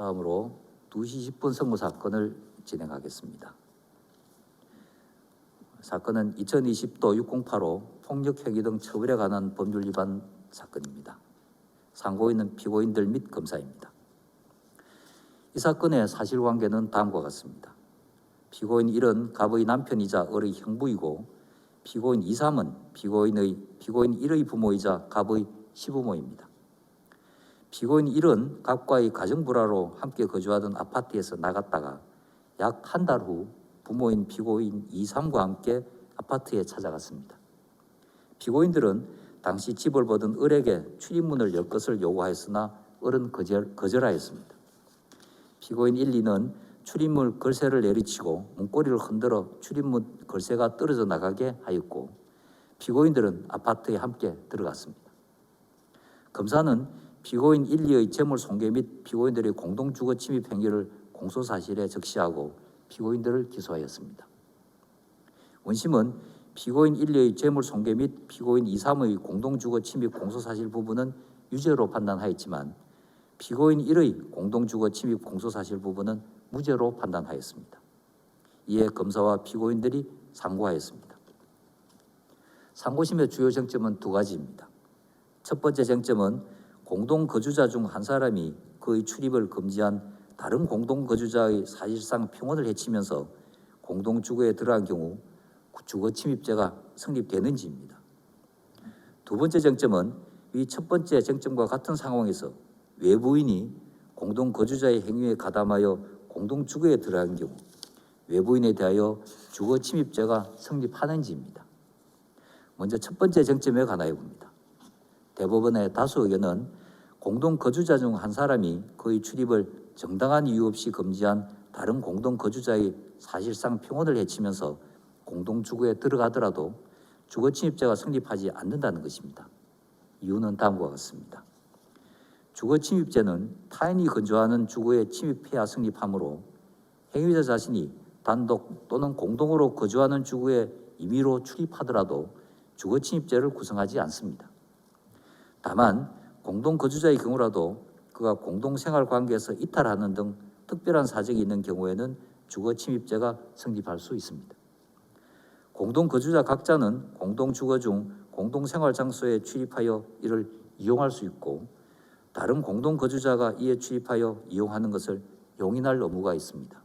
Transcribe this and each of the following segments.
다음으로 2시 10분 선고 사건을 진행하겠습니다. 사건은 2020도 6085 폭력행위 등 처벌에 관한 법률 위반 사건입니다. 상고인은 피고인들 및 검사입니다. 이 사건의 사실관계는 다음과 같습니다. 피고인 1은 갑의 남편이자 을의 형부이고 피고인 2, 3은 피고인 1의 부모이자 갑의 시부모입니다. 피고인 1은 갑과의 가정불화로 함께 거주하던 아파트에서 나갔다가 약 한 달 후 부모인 피고인 2, 3과 함께 아파트에 찾아갔습니다. 피고인들은 당시 집을 보던 을에게 출입문을 열 것을 요구하였으나 을은 거절하였습니다. 피고인 1, 2는 출입문 걸쇠를 내리치고 문고리를 흔들어 출입문 걸쇠가 떨어져 나가게 하였고 피고인들은 아파트에 함께 들어갔습니다. 검사는 피고인 1, 2의 재물 손괴 및 피고인들의 공동주거 침입 행위를 공소사실에 적시하고 피고인들을 기소하였습니다. 원심은 피고인 1, 2의 재물 손괴 및 피고인 2, 3의 공동주거 침입 공소사실 부분은 유죄로 판단하였지만 피고인 1의 공동주거 침입 공소사실 부분은 무죄로 판단하였습니다. 이에 검사와 피고인들이 상고하였습니다. 상고심의 주요 쟁점은 두 가지입니다. 첫 번째 쟁점은 공동거주자 중 한 사람이 그의 출입을 금지한 다른 공동거주자의 사실상 평온을 해치면서 공동주거에 들어간 경우 주거침입죄가 성립되는지입니다. 두 번째 쟁점은 이 첫 번째 쟁점과 같은 상황에서 외부인이 공동거주자의 행위에 가담하여 공동주거에 들어간 경우 외부인에 대하여 주거침입죄가 성립하는지입니다. 먼저 첫 번째 쟁점에 관하여 봅니다. 대법원의 다수 의견은 공동거주자 중 한 사람이 그의 출입을 정당한 이유 없이 금지한 다른 공동거주자의 사실상 평온을 해치면서 공동주거에 들어가더라도 주거침입죄가 성립하지 않는다는 것입니다. 이유는 다음과 같습니다. 주거침입죄는 타인이 거주하는 주거에 침입해야 성립하므로 행위자 자신이 단독 또는 공동으로 거주하는 주거에 임의로 출입하더라도 주거침입죄를 구성하지 않습니다. 다만 공동거주자의 경우라도 그가 공동생활관계에서 이탈하는 등 특별한 사정이 있는 경우에는 주거침입죄가 성립할 수 있습니다. 공동거주자 각자는 공동주거 중 공동생활장소에 출입하여 이를 이용할 수 있고 다른 공동거주자가 이에 출입하여 이용하는 것을 용인할 의무가 있습니다.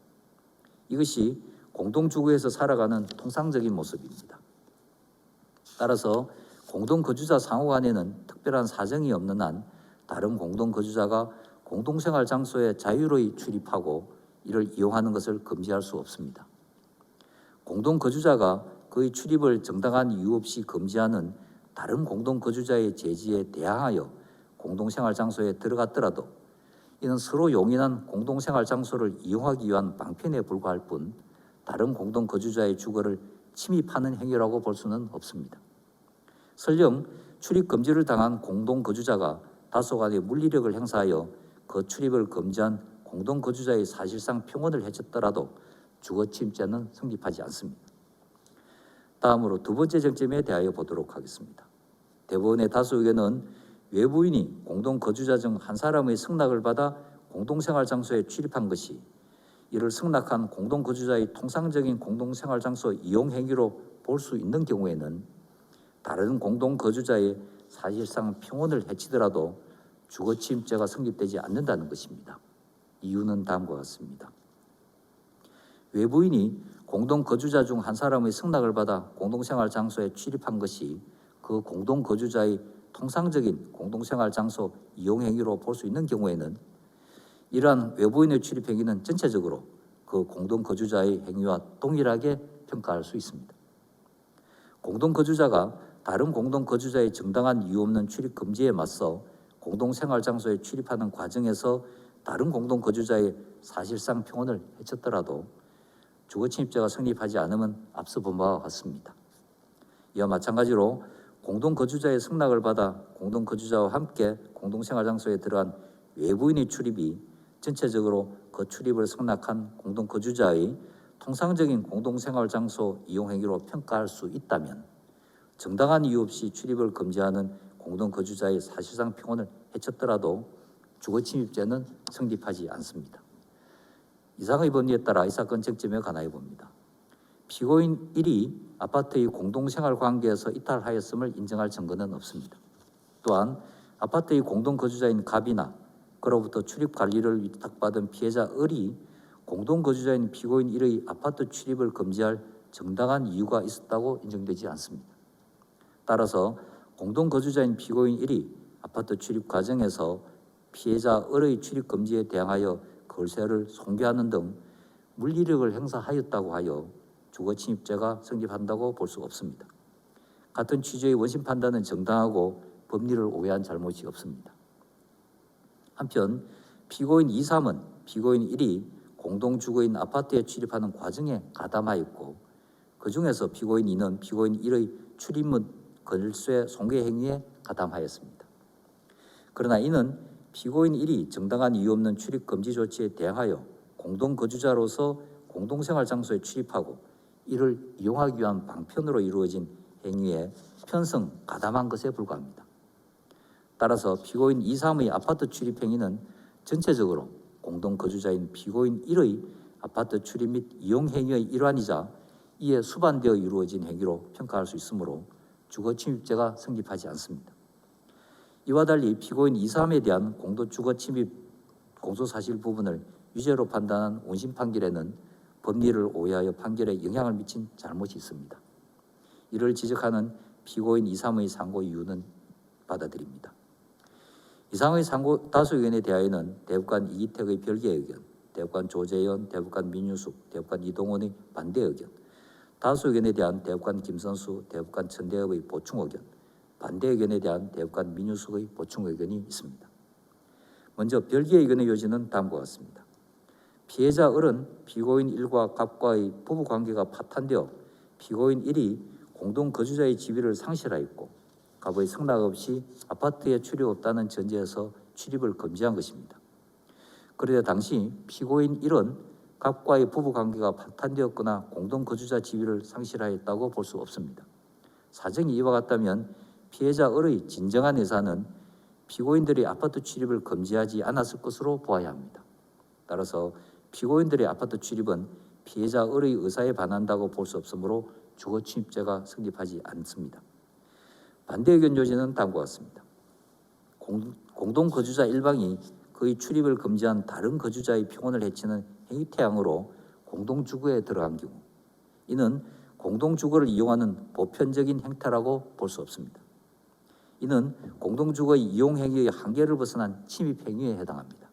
이것이 공동주거에서 살아가는 통상적인 모습입니다. 따라서 공동거주자 상호 간에는 특별한 사정이 없는 한 다른 공동거주자가 공동생활 장소에 자유로이 출입하고 이를 이용하는 것을 금지할 수 없습니다. 공동거주자가 그의 출입을 정당한 이유 없이 금지하는 다른 공동거주자의 제지에 대항하여 공동생활 장소에 들어갔더라도 이는 서로 용인한 공동생활 장소를 이용하기 위한 방편에 불과할 뿐 다른 공동거주자의 주거를 침입하는 행위라고 볼 수는 없습니다. 설령 출입 금지를 당한 공동거주자가 다소간의 물리력을 행사하여 그 출입을 금지한 공동거주자의 사실상 평온을 해쳤더라도 주거침입죄는 성립하지 않습니다. 다음으로 두 번째 쟁점에 대하여 보도록 하겠습니다. 대법원의 다수 의견은 외부인이 공동거주자 중 한 사람의 승낙을 받아 공동생활 장소에 출입한 것이 이를 승낙한 공동거주자의 통상적인 공동생활 장소 이용 행위로 볼 수 있는 경우에는 다른 공동거주자의 사실상 평온을 해치더라도 주거침입죄가 성립되지 않는다는 것입니다. 이유는 다음과 같습니다. 외부인이 공동거주자 중 한 사람의 승낙을 받아 공동생활 장소에 출입한 것이 그 공동거주자의 통상적인 공동생활 장소 이용 행위로 볼 수 있는 경우에는 이러한 외부인의 출입 행위는 전체적으로 그 공동거주자의 행위와 동일하게 평가할 수 있습니다. 공동거주자가 다른 공동거주자의 정당한 이유 없는 출입 금지에 맞서 공동생활 장소에 출입하는 과정에서 다른 공동거주자의 사실상 평온을 해쳤더라도 주거침입죄가 성립하지 않으면 앞서 본 바와 같습니다. 이와 마찬가지로 공동거주자의 승낙을 받아 공동거주자와 함께 공동생활 장소에 들어간 외부인의 출입이 전체적으로 그 출입을 승낙한 공동거주자의 통상적인 공동생활 장소 이용 행위로 평가할 수 있다면 정당한 이유 없이 출입을 금지하는 공동거주자의 사실상 평온을 해쳤더라도 주거침입죄는 성립하지 않습니다. 이상의 법리에 따라 이 사건 쟁점에 관하여 봅니다. 피고인 1이 아파트의 공동생활 관계에서 이탈하였음을 인정할 증거는 없습니다. 또한 아파트의 공동거주자인 갑이나 그로부터 출입관리를 위탁받은 피해자 을이 공동거주자인 피고인 1의 아파트 출입을 금지할 정당한 이유가 있었다고 인정되지 않습니다. 따라서 공동거주자인 피고인 1이 아파트 출입 과정에서 피해자 을의 출입 금지에 대항하여 거세를 손괴하는 등 물리력을 행사하였다고 하여 주거침입죄가 성립한다고 볼 수 없습니다. 같은 취지의 원심 판단은 정당하고 법리를 오해한 잘못이 없습니다. 한편 피고인 2, 3은 피고인 1이 공동주거인 아파트에 출입하는 과정에 가담하였고 그 중에서 피고인 2는 피고인 1의 출입 및 건설수의 손괴 행위에 가담하였습니다. 그러나 이는 피고인 1이 정당한 이유 없는 출입 금지 조치에 대항하여 공동거주자로서 공동생활 장소에 출입하고 이를 이용하기 위한 방편으로 이루어진 행위에 편성, 가담한 것에 불과합니다. 따라서 피고인 2, 3의 아파트 출입 행위는 전체적으로 공동거주자인 피고인 1의 아파트 출입 및 이용 행위의 일환이자 이에 수반되어 이루어진 행위로 평가할 수 있으므로 주거침입죄가 성립하지 않습니다. 이와 달리 피고인 2, 3에 대한 공동주거침입 공소사실 부분을 유죄로 판단한 원심 판결에는 법리를 오해하여 판결에 영향을 미친 잘못이 있습니다. 이를 지적하는 피고인 2, 3의 상고 이유는 받아들입니다. 이상의 상고 다수 의견에 대하여는 대법관 이기택의 별개 의견, 대법관 조재현, 대법관 민유숙, 대법관 이동원의 반대 의견, 다수 의견에 대한 대법관 김선수, 대법관 천대엽의 보충 의견, 반대 의견에 대한 대법관 민유숙의 보충 의견이 있습니다. 먼저 별개 의견의 요지는 다음과 같습니다. 피해자 을은 피고인 1과 갑과의 부부관계가 파탄되어 피고인 1이 공동거주자의 지위를 상실하였고 갑의 승낙 없이 아파트에 출입 없다는 전제에서 출입을 금지한 것입니다. 그런데 당시 피고인 1은 갑과의 부부관계가 파탄되었거나 공동거주자 지위를 상실하였다고 볼 수 없습니다. 사정이 이와 같다면 피해자 을의 진정한 의사는 피고인들의 아파트 출입을 금지하지 않았을 것으로 보아야 합니다. 따라서 피고인들의 아파트 출입은 피해자 을의 의사에 반한다고 볼 수 없으므로 주거침입죄가 성립하지 않습니다. 반대 의견 요지는 다음과 같습니다. 공동거주자 일방이 그의 출입을 금지한 다른 거주자의 평온을 해치는 행위태양으로 공동주거에 들어간 경우 이는 공동주거를 이용하는 보편적인 행태라고 볼 수 없습니다. 이는 공동주거의 이용 행위의 한계를 벗어난 침입 행위에 해당합니다.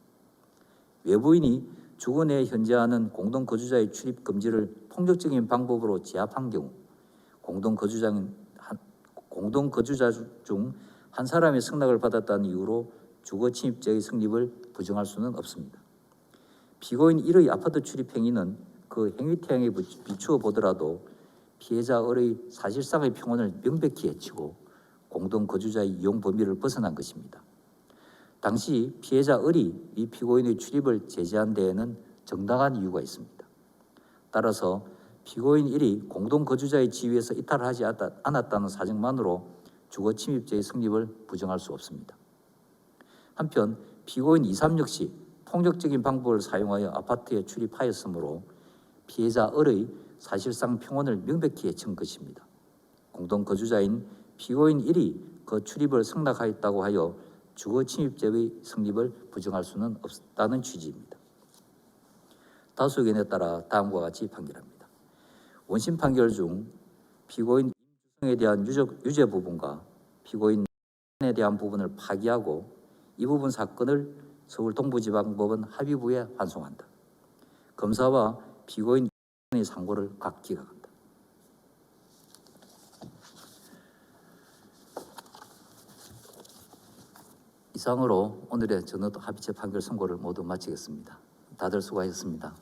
외부인이 주거 내에 현재하는 공동거주자의 출입 금지를 폭력적인 방법으로 제압한 경우 공동거주자 중 한 사람의 승낙을 받았다는 이유로 주거침입죄의 성립을 부정할 수는 없습니다. 피고인 1의 아파트 출입 행위는 그 행위태양에 비추어 보더라도 피해자 을의 사실상의 평온을 명백히 해치고 공동거주자의 이용 범위를 벗어난 것입니다. 당시 피해자 을이 이 피고인의 출입을 제재한 데에는 정당한 이유가 있습니다. 따라서 피고인 1이 공동거주자의 지위에서 이탈하지 않았다는 사정만으로 주거침입죄의 성립을 부정할 수 없습니다. 한편 피고인 2, 3 역시 폭력적인 방법을 사용하여 아파트에 출입하였으므로 피해자 을의 사실상 평온을 명백히 해친 것입니다. 공동거주자인 피고인 1이 그 출입을 승낙하였다고 하여 주거침입죄의 성립을 부정할 수는 없다는 취지입니다. 다수 의견에 따라 다음과 같이 판결합니다. 원심 판결 중 피고인 임주성에 대한 유죄 부분과 피고인에 대한 부분을 파기하고 이 부분 사건을 서울 동부지방법원 합의부에 환송한다. 검사와 피고인의 상고를 각 기각한다. 이상으로 오늘의 전원 합의체 판결 선고를 모두 마치겠습니다. 다들 수고하셨습니다.